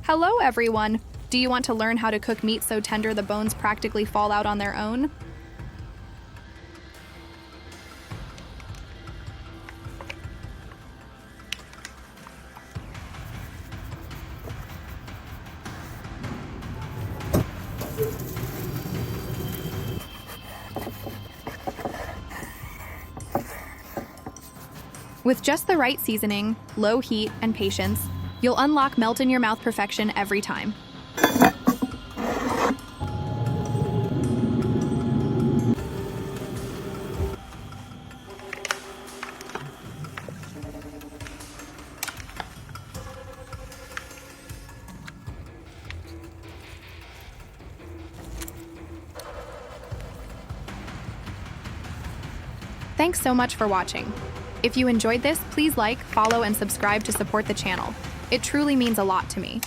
Hello, everyone! Do you want to learn how to cook meat so tender the bones practically fall out on their own? With just the right seasoning, low heat, and patience, you'll unlock melt-in-your-mouth perfection every time. Thanks so much for watching. If you enjoyed this, please like, follow, and subscribe to support the channel. It truly means a lot to me.